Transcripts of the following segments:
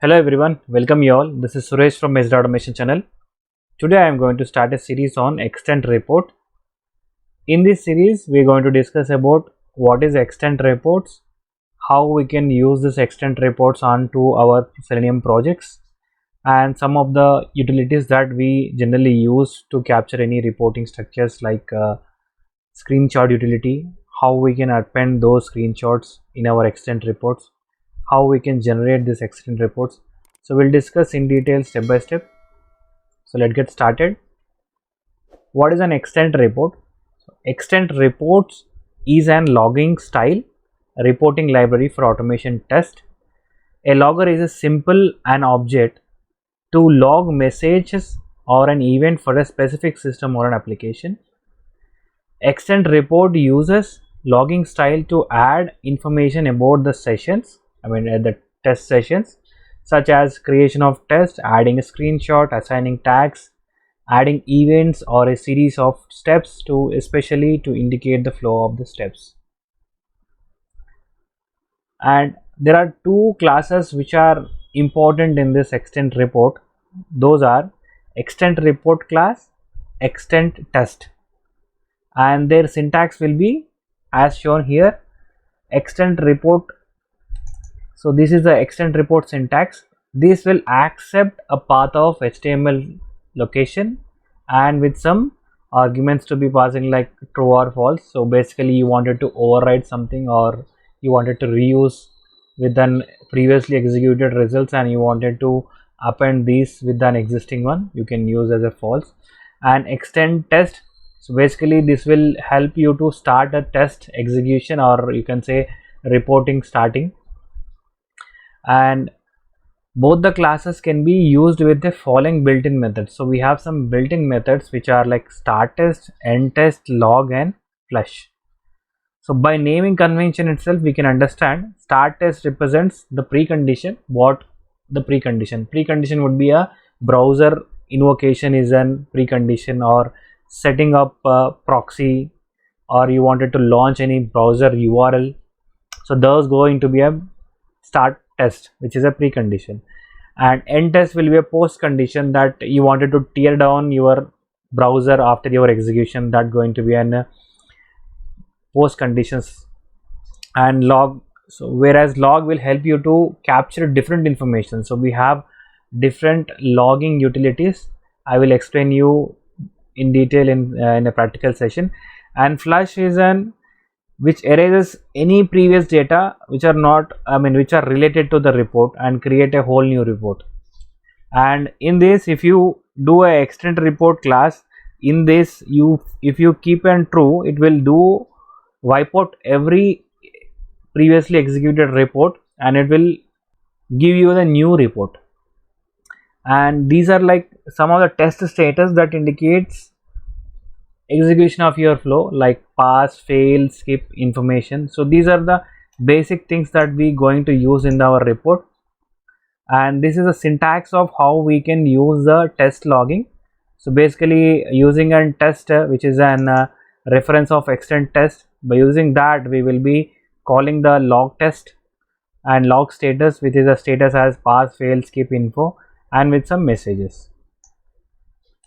Hello everyone, welcome you all. This is Suresh from Mesda Automation channel. Today I am going to start a series on extent report. In this series, we are going to discuss about what is extent reports, how we can use this extent reports onto our Selenium projects, and some of the utilities that we generally use to capture any reporting structures like screenshot utility, how we can append those screenshots in our extent reports, how we can generate this extent reports. So we'll discuss in detail step by step. So let's get started. What is an extent report? Extent reports is an logging style reporting library for automation test. A logger is a simple an object to log messages or an event for a specific system or an application. Extent report uses logging style to add information about the sessions, the test sessions, such as creation of test, adding a screenshot, assigning tags, adding events or a series of steps to especially to indicate the flow of the steps. And there are two classes which are important in this extent report. Those are extent report class, extent test, and their syntax will be as shown here. Extent report, so this is the extent report syntax. This will accept a path of HTML location and with some arguments to be passing like true or false. So basically you wanted to override something, or you wanted to reuse with an previously executed results and you wanted to append these with an existing one, you can use as a false. And extent test, so basically this will help you to start a test execution, or you can say reporting starting. And both the classes can be used with the following built-in methods. So we have some built-in methods which are like start test, end test, log, and flush. So by naming convention itself, we can understand start test represents the precondition. What the precondition would be a browser invocation is an precondition, or setting up a proxy, or you wanted to launch any browser URL. So those going to be a start test, which is a precondition. And end test will be a post condition, that you wanted to tear down your browser after your execution, that going to be an post conditions. And log, so whereas log will help you to capture different information. So we have different logging utilities. I will explain you in detail in a practical session. And flush is an which erases any previous data which are not which are related to the report and create a whole new report. And in this, if you do a extent report class, in this if you keep an true, it will do wipe out every previously executed report and it will give you the new report. And these are like some of the test status that indicates execution of your flow, like pass, fail, skip information. So these are the basic things that we going to use in our report. And this is a syntax of how we can use the test logging. So basically using a test which is an reference of extent test, by using that we will be calling the log test and log status, which is a status as pass, fail, skip info, and with some messages.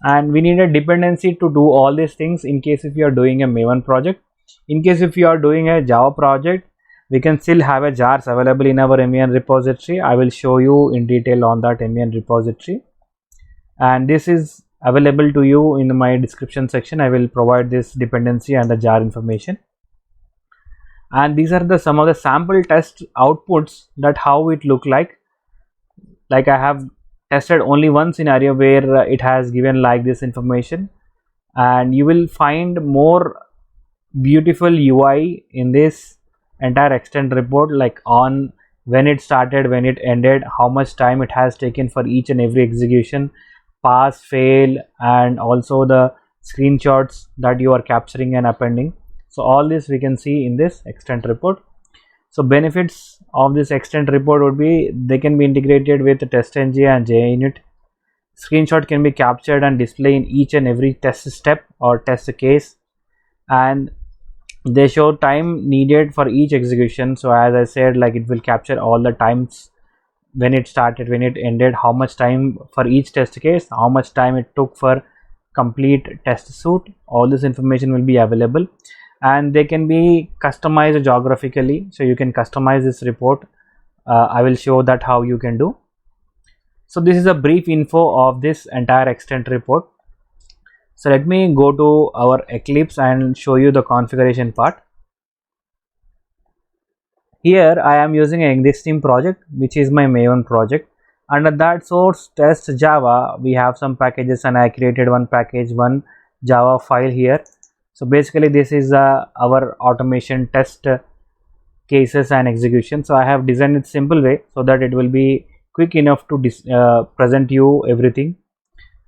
And we need a dependency to do all these things in case if you are doing a Maven project. In case if you are doing a Java project, we can still have a jars available in our MEN repository. I will show you in detail on that MEN repository, and this is available to you in my description section. I will provide this dependency and the jar information. And these are the some of the sample test outputs, that how it look like I have tested only one scenario where it has given like this information, and you will find more beautiful UI in this entire extent report, like on when it started, when it ended, how much time it has taken for each and every execution, pass, fail, and also the screenshots that you are capturing and appending. So all this we can see in this extent report. So benefits of this extent report would be they can be integrated with TestNG and JUnit. Screenshot can be captured and displayed in each and every test step or test case, and they show time needed for each execution. So as I said, like it will capture all the times when it started, when it ended, how much time for each test case, how much time it took for complete test suite. All this information will be available, and they can be customized geographically, so you can customize this report. I will show that how you can do. So this is a brief info of this entire extent report. So let me go to our Eclipse and show you the configuration part. Here I am using an existing project, which is my Maven project. Under that source test Java, we have some packages, and I created one package, one Java file here. So basically this is our automation test cases and execution. So I have designed it simple way so that it will be quick enough to present you everything.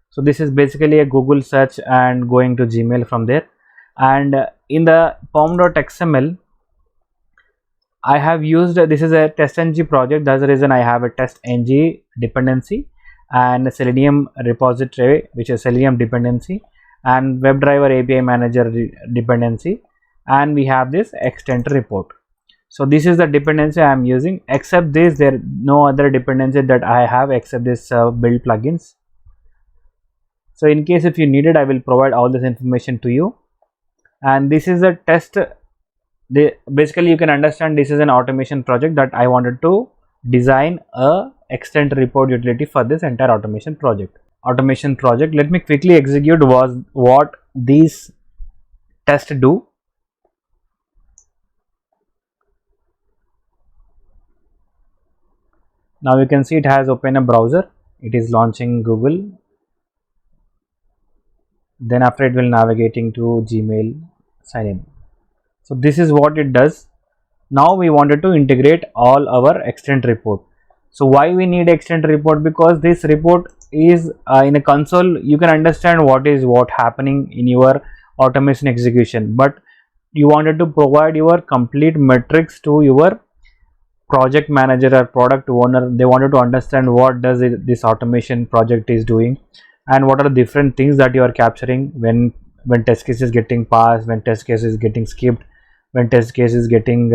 So this is basically a Google search and going to Gmail from there. And in the pom.xml, I have used, this is a testng project. That's the reason I have a testng dependency and a Selenium repository, which is Selenium dependency, and WebDriver API manager dependency, and we have this extent report. So this is the dependency I am using. Except this, there no other dependency that I have except this build plugins. So in case if you need it, I will provide all this information to you. And this is a test. Basically you can understand this is an automation project that I wanted to design a extent report utility for this entire automation project. Let me quickly execute what these tests do. Now you can see it has opened a browser. It is launching Google. Then after it will navigating to Gmail, sign in. So this is what it does. Now we wanted to integrate all our extent report. So why we need extent report? Because this report is in a console, you can understand what happening in your automation execution, but you wanted to provide your complete metrics to your project manager or product owner. They wanted to understand what does this automation project is doing, and what are the different things that you are capturing when test case is getting passed, when test case is getting skipped, when test case is getting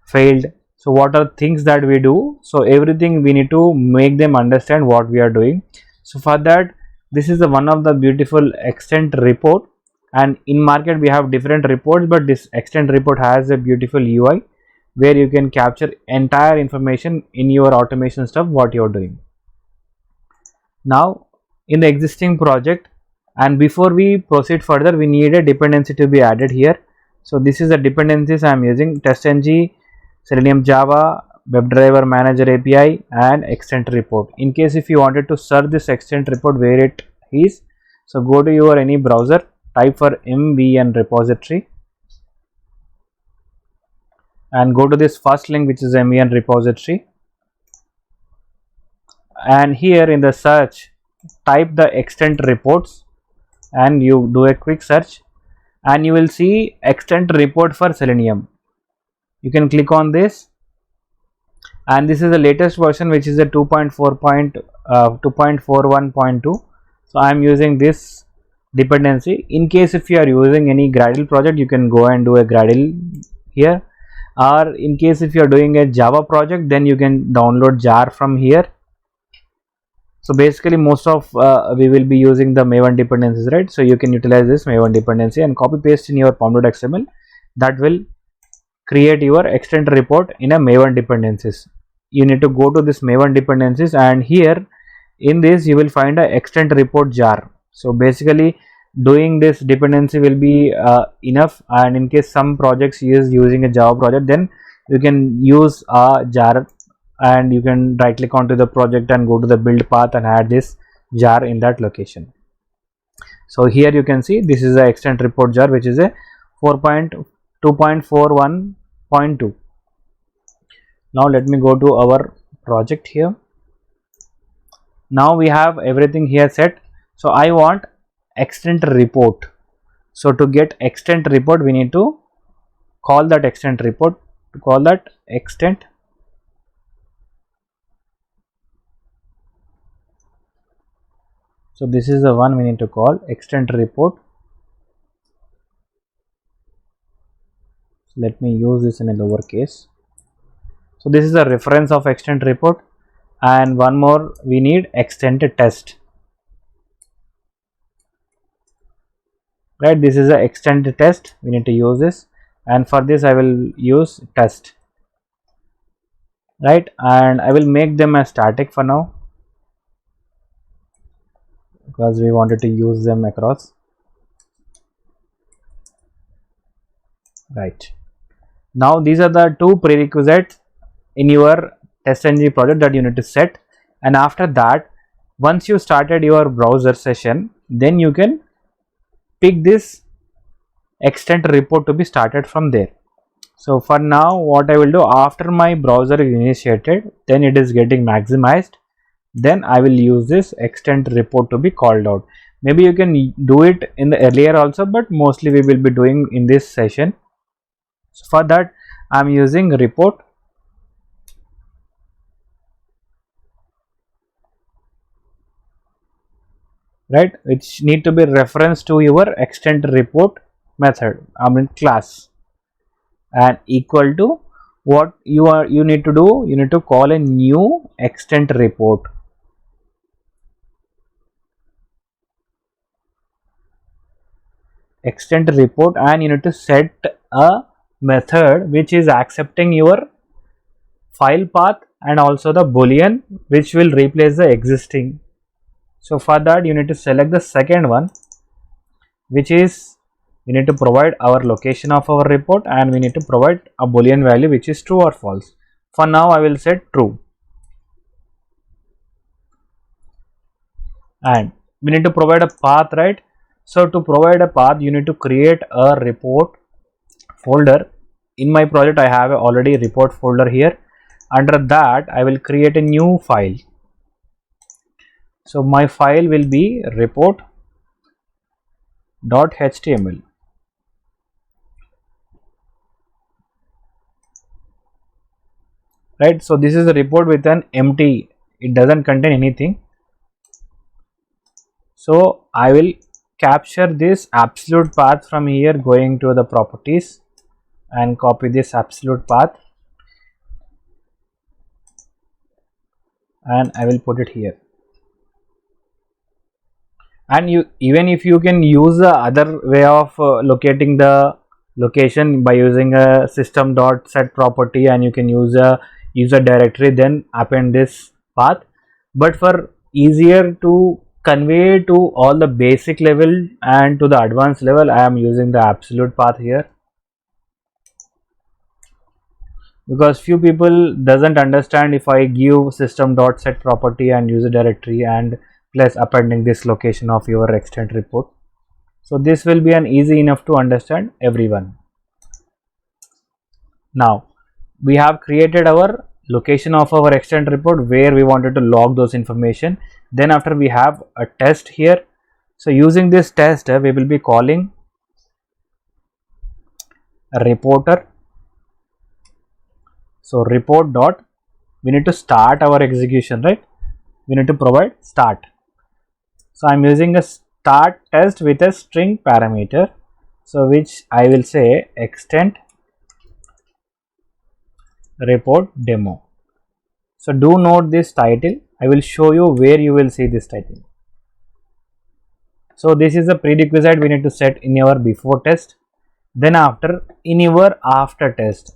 failed. So what are things that we do? So everything we need to make them understand what we are doing. So for that, this is one of the beautiful extent report, and in market we have different reports, but this extent report has a beautiful UI where you can capture entire information in your automation stuff what you are doing. Now in the existing project, and before we proceed further, we need a dependency to be added here. So this is the dependencies I am using: testng, Selenium Java, WebDriver Manager API, and extent report. In case if you wanted to search this extent report where it is, so go to your any browser, type for MVN repository, and go to this first link, which is MVN repository, and here in the search type the extent reports, and you do a quick search, and you will see extent report for Selenium. You can click on this, and this is the latest version, which is a 2.41.2. so I am using this dependency. In case if you are using any Gradle project, you can go and do a Gradle here, or in case if you are doing a Java project, then you can download jar from here. So basically most of we will be using the Maven dependencies, right? So you can utilize this Maven dependency and copy paste in your pom.xml. That will create your extent report in a Maven dependencies. You need to go to this Maven dependencies, and here in this you will find a extent report jar. So basically doing this dependency will be enough, and in case some projects is using a Java project, then you can use a jar, and you can right click onto the project and go to the build path and add this jar in that location. So here you can see this is the extent report jar, which is a 4.2.41.2. now let me go to our project here. Now we have everything here set. So I want extent report. So to get extent report, we need to call that extent report. To call that extent, so this is the one we need to call extent report. Let me use this in a lowercase. So this is the reference of extent report. and one more we need extend test, right? This is a extend test, we need to use this, and for this I will use test, right? And I will make them as static for now because we wanted to use them across, right? Now these are the two prerequisites in your TestNG project that you need to set, and after that, once you started your browser session, then you can pick this extend report to be started from there. So for now, what I will do, after my browser is initiated, then it is getting maximized, then I will use this extend report to be called out. Maybe you can do it in the earlier also, but mostly we will be doing in this session. So for that I am using report, right, which need to be referenced to your extend report method, I mean class, and equal to what you need to do, you need to call a new extend report. Extend report, and you need to set a method which is accepting your file path and also the boolean which will replace the existing. So for that you need to select the second one, which is we need to provide our location of our report, and we need to provide a boolean value which is true or false. For now I will set true, and we need to provide a path, right? So to provide a path, you need to create a report folder. In my project I have already report folder here. Under that I will create a new file. So my file will be report.html. Right, so this is a report with an empty, it doesn't contain anything. So I will capture this absolute path from here, going to the properties, and copy this absolute path, and I will put it here. And you, even if you can use the other way of locating the location by using a system.set property, and you can use a user directory, then append this path. But for easier to convey to all the basic level and to the advanced level, I am using the absolute path here, because few people doesn't understand if I give system.set property and user directory and plus appending this location of your extend report. So this will be an easy enough to understand everyone. Now we have created our location of our extend report where we wanted to log those information. Then after we have a test here. So using this test we will be calling a reporter. So report dot, we need to start our execution, right? We need to provide start. So I'm using a start test with a string parameter, so which I will say extend report demo. So do note this title, I will show you where you will see this title. So this is a prerequisite we need to set in your before test. Then after, in your after test,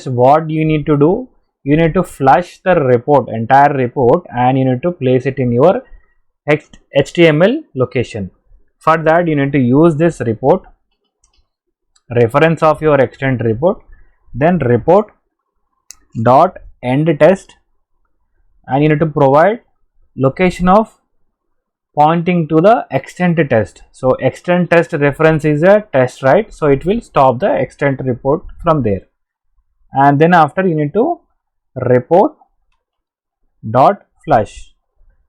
what you need to do, you need to flush the report, entire report, and you need to place it in your HTML location. For that you need to use this report, reference of your extend report, then report dot end test, and you need to provide location of pointing to the extend test. So extend test reference is a test, right? So it will stop the extend report from there. And then after you need to report dot flush.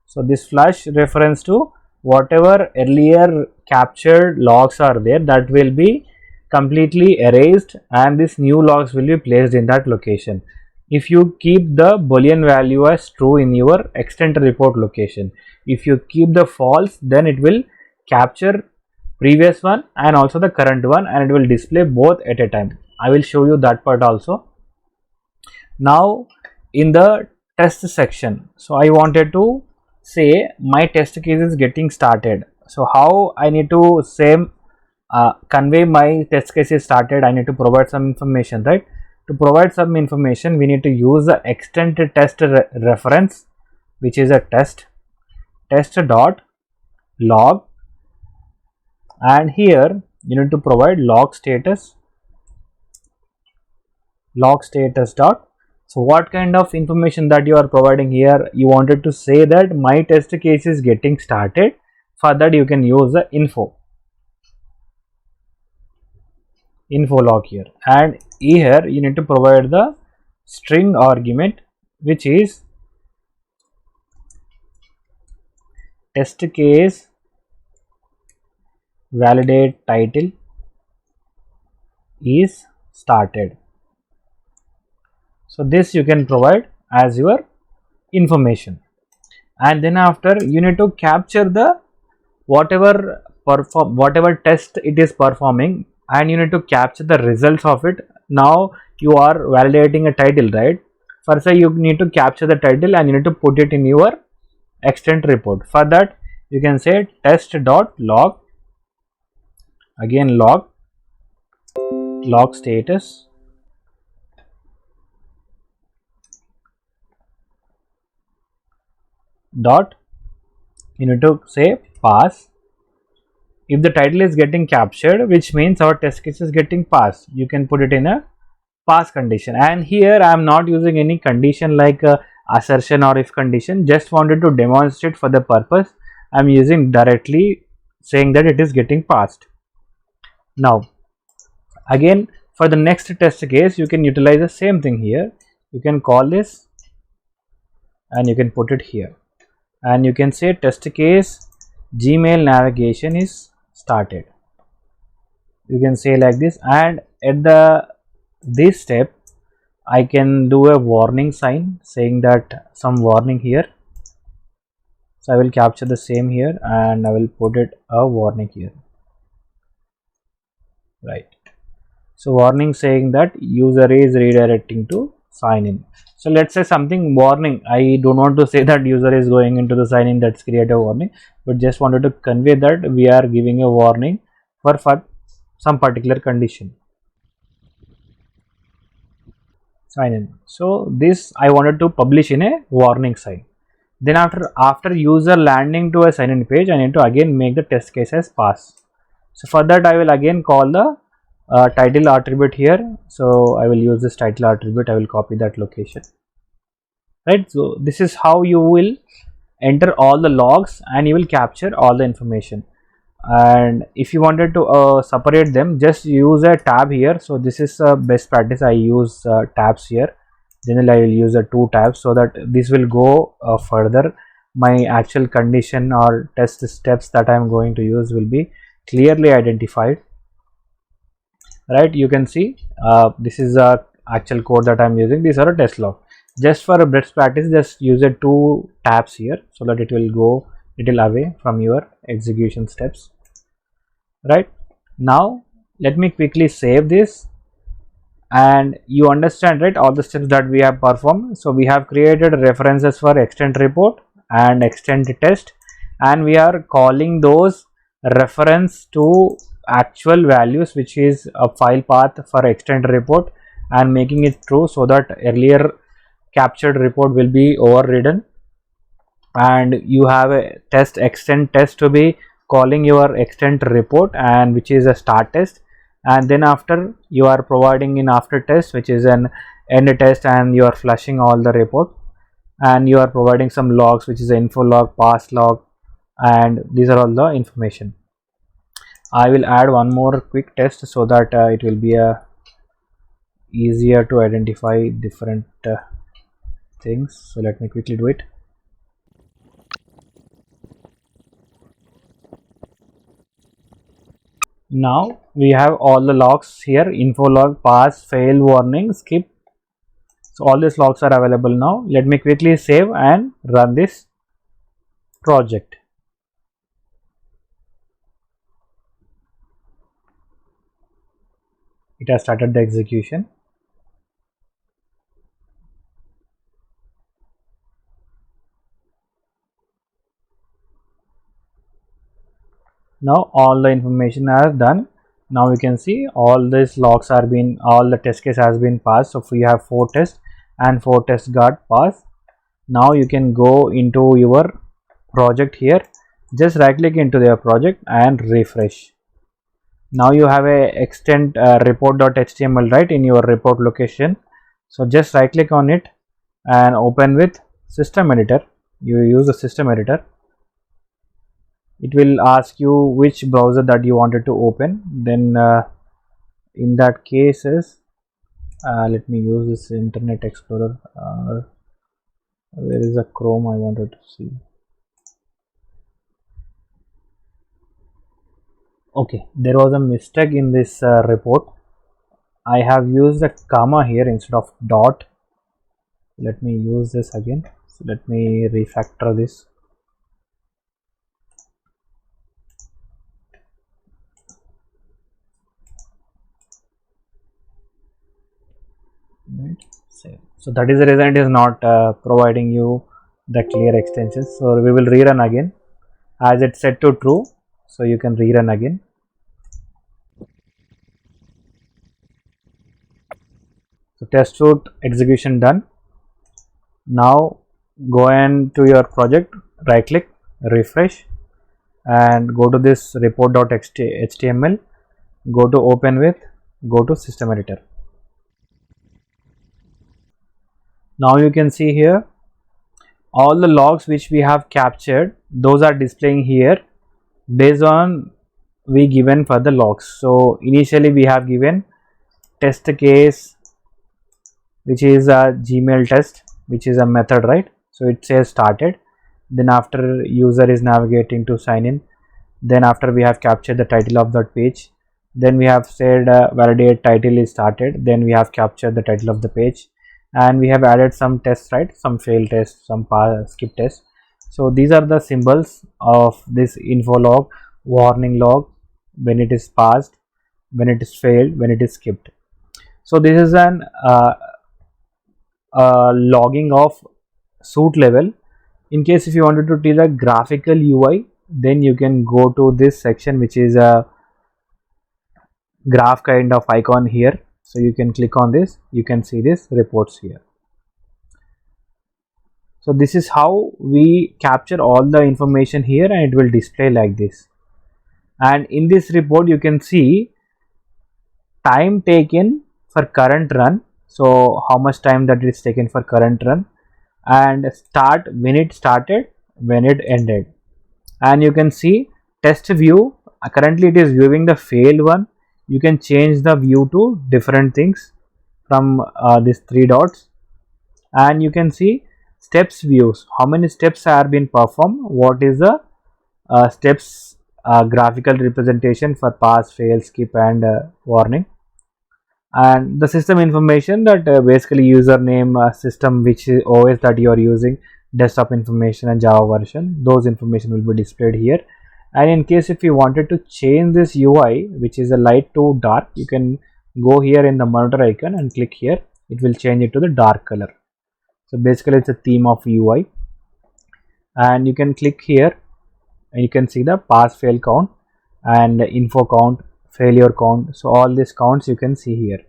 So this flush reference to whatever earlier captured logs are there, that will be completely erased, and this new logs will be placed in that location. If you keep the boolean value as true in your extend report location, if you keep the false, then it will capture previous one and also the current one, and it will display both at a time. I will show you that part also. Now in the test section. So I wanted to say my test case is getting started. So how I need to convey my test case is started? I need to provide some information, right? To provide some information, we need to use the extend test reference, which is a test dot log, and here you need to provide log status dot. So what kind of information that you are providing here? You wanted to say that my test case is getting started. For that you can use the info log here, and here you need to provide the string argument, which is test case validate title is started. So this you can provide as your information, and then after you need to capture the whatever test it is performing, and you need to capture the results of it. Now you are validating a title, right? First you need to capture the title and you need to put it in your extent report. For that you can say test dot log, again log status dot, you need to say pass. If the title is getting captured, which means our test case is getting passed, you can put it in a pass condition. And here I am not using any condition like assertion or if condition, just wanted to demonstrate for the purpose. I am using directly saying that it is getting passed. Now again for the next test case you can utilize the same thing here. You can call this and you can put it here, and you can say test case Gmail navigation is started. You can say like this, and at this step I can do a warning sign saying that some warning here. So I will capture the same here and I will put it a warning here, right? So warning saying that user is redirecting to sign in. So let's say something warning, I don't want to say that user is going into the sign in, that's create a warning, but just wanted to convey that we are giving a warning for some particular condition, sign in. So this I wanted to publish in a warning sign. Then after user landing to a sign in page, I need to again make the test case as pass. So for that I will again call the title attribute here. So I will use this title attribute, I will copy that location, right? So this is how you will enter all the logs and you will capture all the information. And if you wanted to separate them, just use a tab here. So this is a best practice, I use tabs here. Generally I will use the 2 tabs so that this will go further. My actual condition or test steps that I am going to use will be clearly identified, right? You can see this is a actual code that I am using. These are a test log. Just for a best practice, just use a 2 tabs here so that it will go little away from your execution steps, right? Now let me quickly save this, and you understand, right, all the steps that we have performed. So we have created references for extent report and extent test, and we are calling those reference to actual values, which is a file path for extent report, and making it true so that earlier captured report will be overridden. And you have a test extent test to be calling your extent report, and which is a start test, and then after you are providing in after test, which is an end test, and you are flushing all the report, and you are providing some logs, which is info log, pass log, and these are all the information. I will add one more quick test so that it will be easier to identify different things. So let me quickly do it. Now we have all the logs here: info log, pass, fail, warning, skip. So all these logs are available now. Let me quickly save and run this project. It has started the execution. Now all the information are done. Now you can see all these logs are been, all the test case has been passed. So we have 4 tests and 4 tests got passed. Now you can go into your project here, just right click into their project and refresh. Now you have a extend report.html right in your report location. So just right click on it and open with system editor. You use the system editor. It will ask you which browser that you wanted to open. Then in that cases, let me use this Internet Explorer. Where is the Chrome I wanted to see? Okay, there was a mistake in this report. I have used a comma here instead of dot. Let me use this again. So let me refactor this. Right. So that is the reason it is not providing you the clear extensions. So we will rerun again as it's set to true. So you can rerun again. So test suite execution done. Now go into your project, right click, refresh, and go to this report.html, go to open with, go to system editor. Now you can see here all the logs which we have captured, those are displaying here based on we given for the logs. So initially we have given test case, which is a Gmail test, which is a method, right? So it says started. Then after user is navigating to sign in, then after we have captured the title of that page, then we have said validate title is started, then we have captured the title of the page, and we have added some tests, right? Some fail tests, some skip tests. So these are the symbols of this info log, warning log, when it is passed, when it is failed, when it is skipped. So this is an logging of suite level. In case if you wanted to see the graphical UI, then you can go to this section, which is a graph kind of icon here. So you can click on this, you can see this reports here. So this is how we capture all the information here, and it will display like this. And in this report you can see time taken for current run, so how much time that is taken for current run, and start, when it started, when it ended. And you can see test view, currently it is viewing the failed one. You can change the view to different things from these 3 dots, and you can see steps views, how many steps are being performed, what is the steps graphical representation for pass, fail, skip, and warning. And the system information, that basically username, system, which is OS that you are using, desktop information, and Java version, those information will be displayed here. And in case if you wanted to change this UI, which is a light to dark, you can go here in the monitor icon and click here, it will change it to the dark color. So basically it's a theme of UI. And you can click here and you can see the pass fail count and info count, failure count. So all these counts you can see here,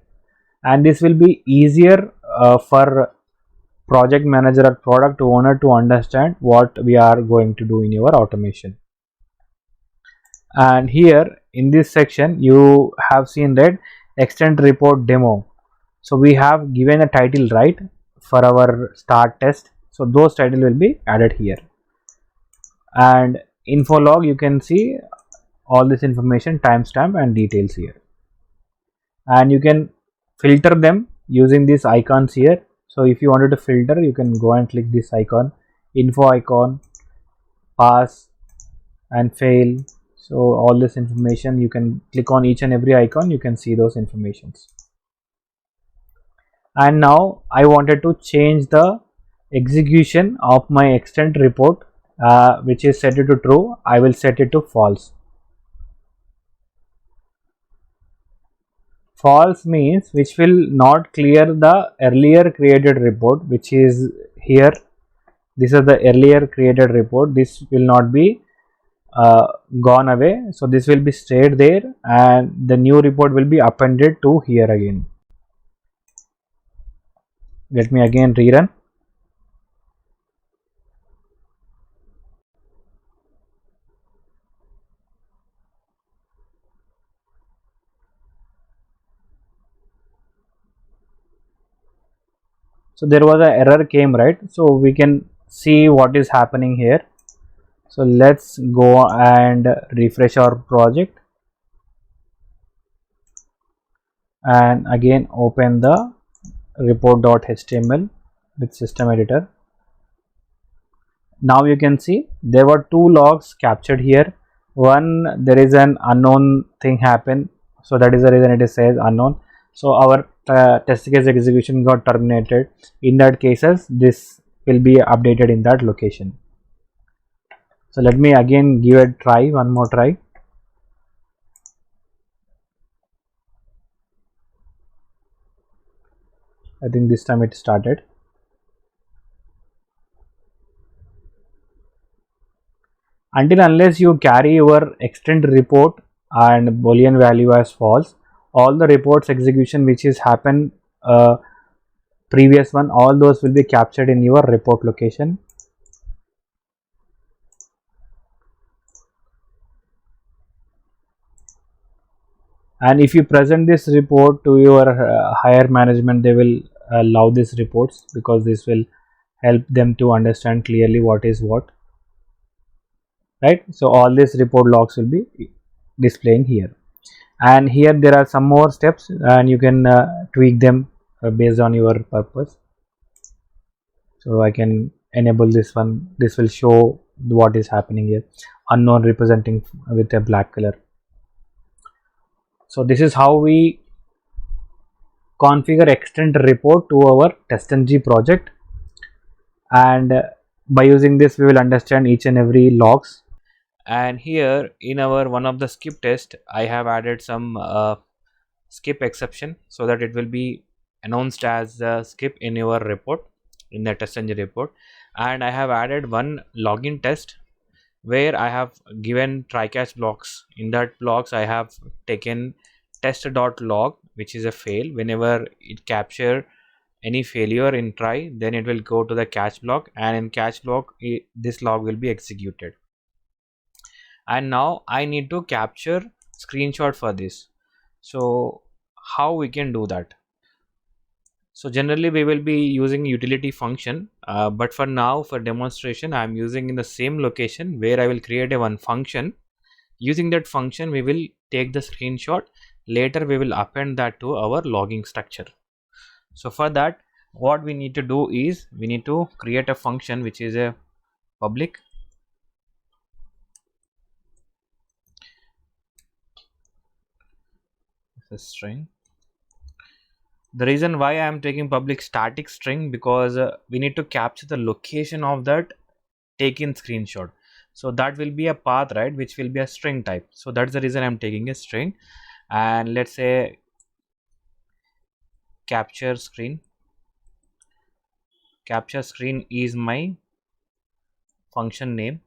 and this will be easier for project manager or product owner to understand what we are going to do in your automation. And here in this section you have seen that extend report demo. So we have given a title, right, for our start test. So those title will be added here. And info log, you can see all this information, timestamp and details here. And you can filter them using these icons here. So if you wanted to filter, you can go and click this icon, info icon, pass and fail. So all this information, you can click on each and every icon, you can see those informations. And now I wanted to change the execution of my extend report, which is set it to true. I will set it to false. False means which will not clear the earlier created report, which is here. This is the earlier created report. This will not be gone away. So this will be stayed there, and the new report will be appended to here again. Let me again rerun. So there was a error came, right? So we can see what is happening here. So let's go and refresh our project, and again open the report.html with system editor. Now you can see there were two logs captured here. One, there is an unknown thing happen, so that is the reason it is says unknown. So our test case execution got terminated. In that cases, this will be updated in that location. So let me again give a try, one more try. I think this time it started. Until unless you carry your extend report and boolean value as false, all the reports execution which is happened previous one, all those will be captured in your report location. And if you present this report to your higher management, they will love these reports, because this will help them to understand clearly what is what, right? So all these report logs will be displaying here, and here there are some more steps, and you can tweak them based on your purpose. So I can enable this one. This will show what is happening here, unknown representing with a black color. So this is how we configure extend report to our testng project, and by using this we will understand each and every logs. And here in our one of the skip test, I have added some skip exception, so that it will be announced as a skip in your report, in the testng report. And I have added one login test where I have given try catch blocks. In that blocks I have taken test.log, which is a fail. Whenever it capture any failure in try, then it will go to the catch block, and in catch block this log will be executed. And now I need to capture screenshot for this. So how we can do that? So generally we will be using utility function, but for now, for demonstration, I am using in the same location where I will create a one function. Using that function, we will take the screenshot. Later we will append that to our logging structure. So for that, what we need to do is we need to create a function which is a public string. The reason why I am taking public static string, because we need to capture the location of that taken screenshot. So that will be a path, right, which will be a string type. So that's the reason I'm taking a string. And let's say capture screen. Capture screen is my function name,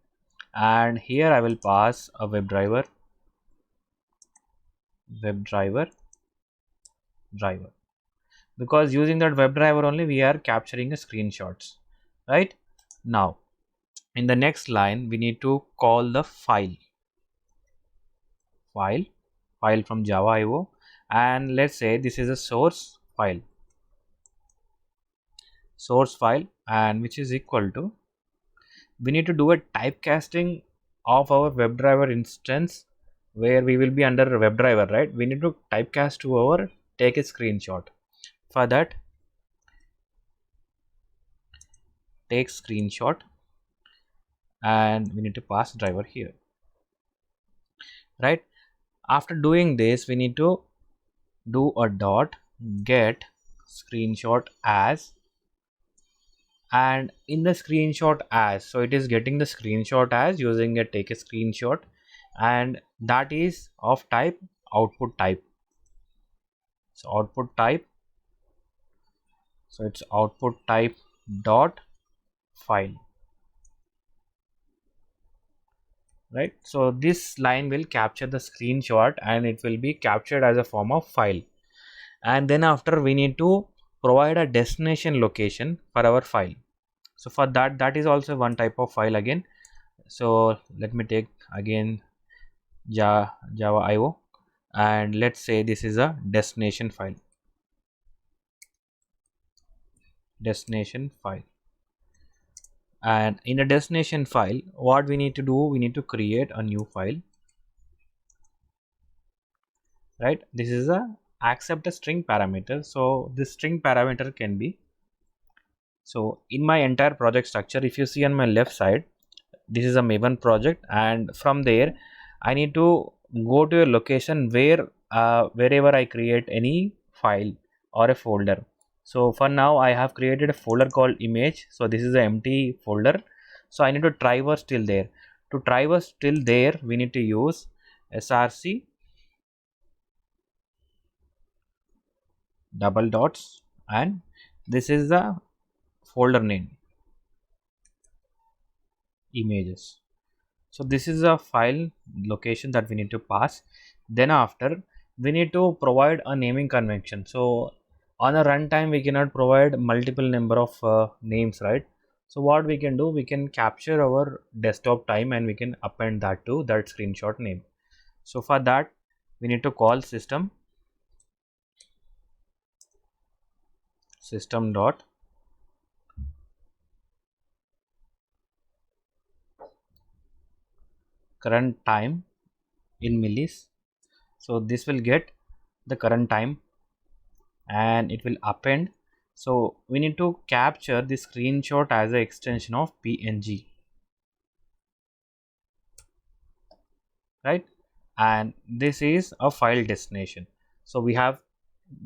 and here I will pass a WebDriver driver, because using that WebDriver only we are capturing a screenshots. Right now, in the next line we need to call the file from Java.io, and let's say this is a source file, and which is equal to, we need to do a typecasting of our WebDriver instance, where we will be under WebDriver, right? We need to typecast to our take a screenshot. For that, take screenshot, and we need to pass driver here, right? After doing this, we need to do a dot get screenshot as, and in the screenshot as, so it is getting the screenshot as using a take a screenshot, and that is of type output type. So output type, so it's output type dot file, right? So this line will capture the screenshot and it will be captured as a form of file. And then after we need to provide a destination location for our file. So for that is also one type of file again. So let me take again Java IO, and let's say this is a destination file. And in a destination file, what we need to do, we need to create a new file, right? This is a accept a string parameter. So this string parameter can be, so in my entire project structure, if you see on my left side, this is a Maven project, and from there I need to go to a location where wherever I create any file or a folder. So for now I have created a folder called image. So this is an empty folder, so I need to traverse till there. To traverse till there, we need to use src double dots, and this is the folder name, images. So this is a file location that we need to pass. Then after, we need to provide a naming convention. So on a runtime we cannot provide multiple number of names, right? So what we can do, we can capture our desktop time and we can append that to that screenshot name. So for that we need to call system dot current time in millis. So this will get the current time and it will append. So we need to capture the screenshot as an extension of PNG, right? And this is a file destination. So we have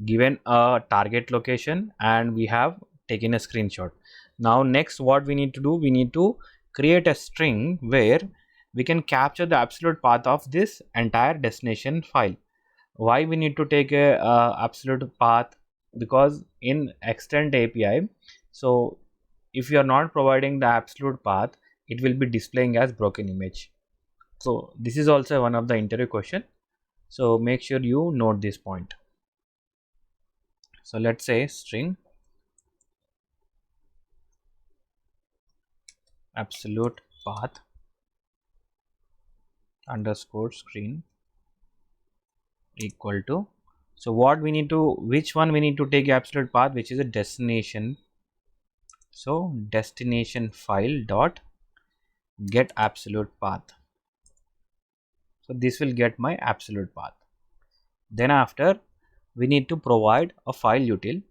given a target location and we have taken a screenshot. Now next what we need to do, we need to create a string where we can capture the absolute path of this entire destination file. Why we need to take a absolute path? Because in extend API, so if you are not providing the absolute path, it will be displaying as broken image. So this is also one of the interview question, so make sure you note this point. So let's say string absolute path underscore screen equal to, so what we need to, which one we need to take absolute path, which is a destination. So destination file dot get absolute path. So this will get my absolute path. Then after, we need to provide a file util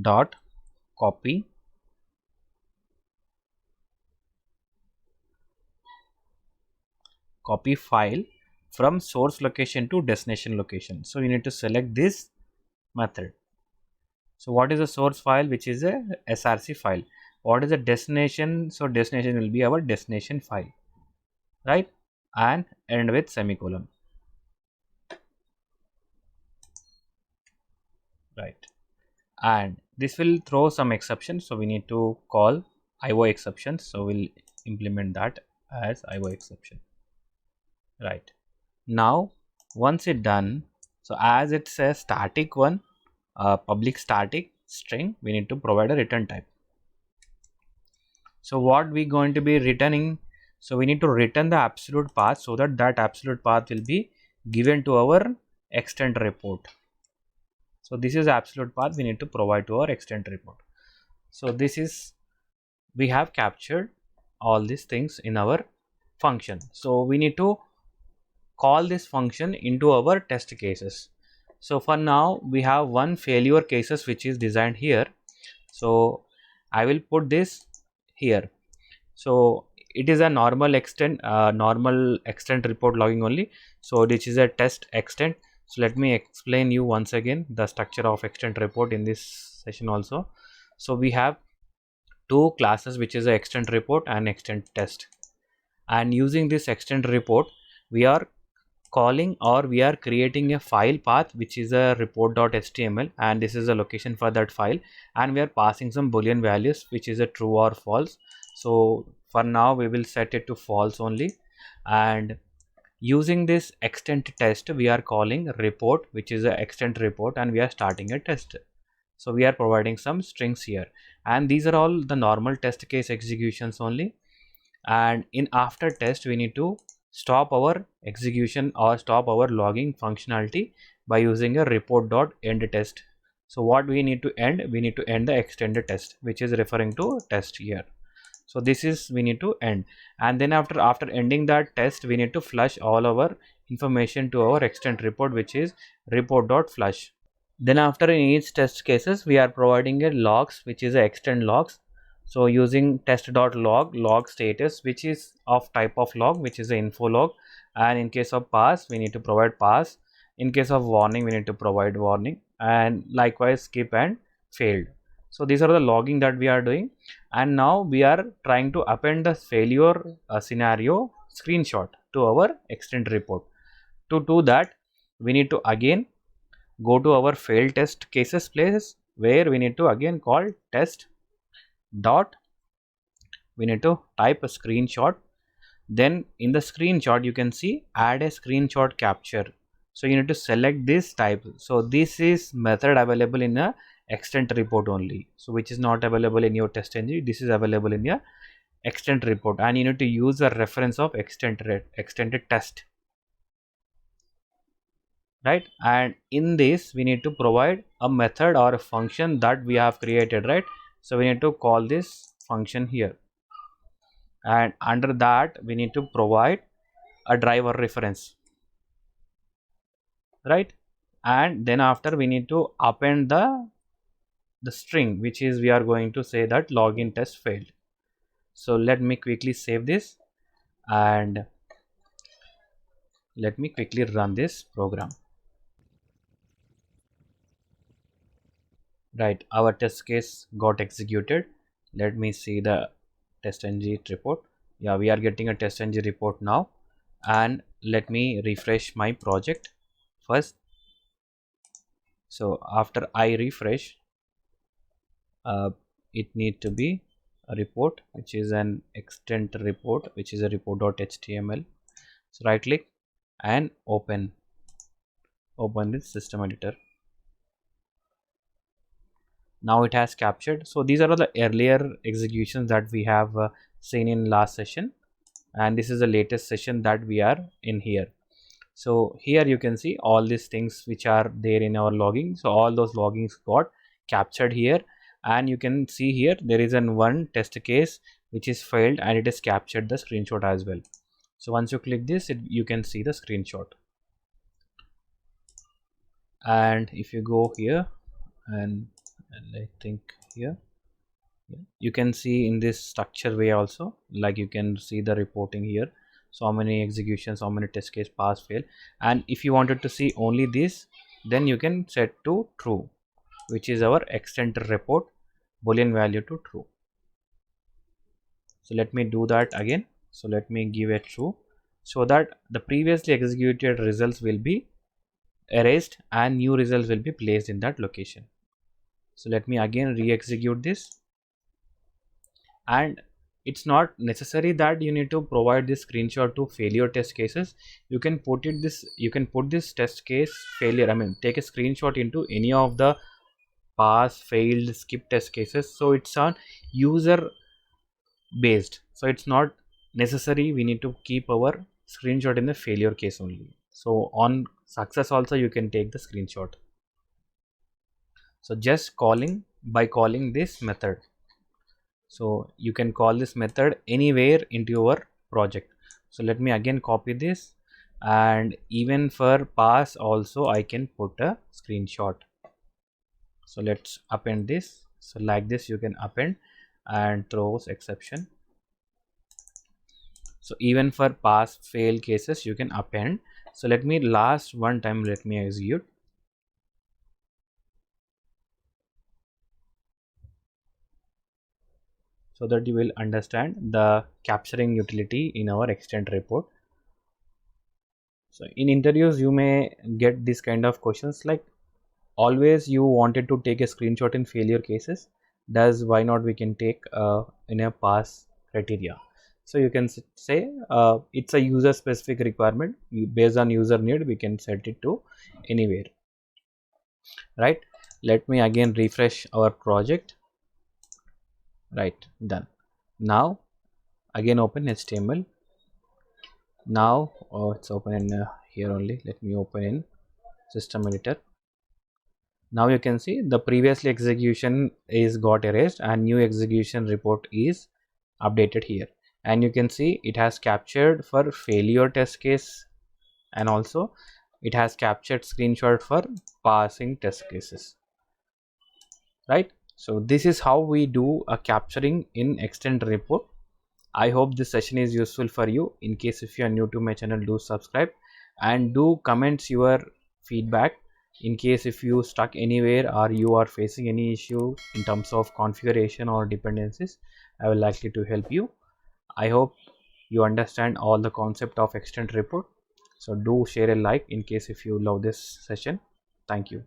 dot copy file from source location to destination location. So you need to select this method. So what is the source file, which is a src file? What is the destination? So destination will be our destination file, right? And end with semicolon, right? And this will throw some exceptions, so we need to call IO exceptions. So we'll implement that as IO exception, right? Now once it done, so as it's a static one, public static string, we need to provide a return type. So what we going to be returning, so we need to return the absolute path, so that absolute path will be given to our extent report. So this is absolute path we need to provide to our extent report. So this is, we have captured all these things in our function. So we need to call this function into our test cases. So for now we have one failure cases which is designed here. So I will put this here. So it is a normal extent report logging only. So this is a test extent. So let me explain you once again the structure of extent report in this session also. So we have two classes, which is a extent report and extent test, and using this extent report we are calling, or we are creating a file path which is a report.html, and this is a location for that file, and we are passing some boolean values which is a true or false. So for now we will set it to false only, and using this extent test we are calling report, which is a extent report, and we are starting a test. So we are providing some strings here, and these are all the normal test case executions only. And in after test we need to stop our execution or stop our logging functionality by using a report.end test. So what we need to end, we need to end the extended test, which is referring to test here. So this is we need to end, and then after ending that test we need to flush all our information to our extent report, which is report.flush. Then after in each test cases we are providing a logs, which is a extend logs. So using test.log log status, which is of type of log, which is the info log, and in case of pass we need to provide pass, in case of warning we need to provide warning, and likewise skip and failed. So these are the logging that we are doing, and now we are trying to append the failure scenario screenshot to our extend report. To do that we need to again go to our failed test cases place, where we need to again call test dot, we need to type a screenshot. Then in the screenshot you can see add a screenshot capture. So you need to select this type. So this is method available in a extent report only, so which is not available in your TestNG. This is available in your extent report, and you need to use a reference of extended test, right? And in this we need to provide a method or a function that we have created, right? So we need to call this function here, and under that we need to provide a driver reference, right? And then after we need to append the string, which is we are going to say that login test failed. So let me quickly save this and let me quickly run this program. Right, our test case got executed. Let me see the TestNG report. Yeah, we are getting a TestNG report now, and let me refresh my project first. So after I refresh, it need to be a report, which is an extent report, which is a report.html. So right click and open this system editor. Now it has captured. So these are the earlier executions that we have seen in last session, and this is the latest session that we are in here. So here you can see all these things which are there in our logging. So all those loggings got captured here, and you can see here there is an one test case which is failed, and it has captured the screenshot as well. So once you click this, you can see the screenshot. And if you go here and I think here, you can see in this structure way also, like you can see the reporting here. So how many executions, how many test case pass fail, and if you wanted to see only this, then you can set to true, which is our extent report boolean value to true. So let me do that again. So let me give a true, so that the previously executed results will be erased and new results will be placed in that location. So let me again re-execute this, and it's not necessary that you need to provide this screenshot to failure test cases. You can put this test case failure, I mean take a screenshot into any of the pass, failed, skip test cases. So it's on user based, so it's not necessary we need to keep our screenshot in the failure case only. So on success also you can take the screenshot. So just calling this method. So you can call this method anywhere into your project. So let me again copy this, and even for pass also I can put a screenshot. So let's append this. So like this you can append and throws exception. So even for pass fail cases you can append. So let me last one time, let me execute. So that you will understand the capturing utility in our extent report. So in interviews you may get this kind of questions like, always you wanted to take a screenshot in failure cases, does why not we can take in a pass criteria. So you can say it's a user specific requirement, based on user need we can set it to anywhere, right? Let me again refresh our project. Right, done. Now again open HTML. Now it's open in here only. Let me open in system editor. Now you can see the previously execution is got erased and new execution report is updated here, and you can see it has captured for failure test case, and also it has captured screenshot for passing test cases, right? So this is how we do a capturing in extend report. I hope this session is useful for you. In case if you are new to my channel, do subscribe and do comment your feedback. In case if you stuck anywhere or you are facing any issue in terms of configuration or dependencies, I will likely to help you. I hope you understand all the concept of extend report. So do share a like in case if you love this session. Thank you.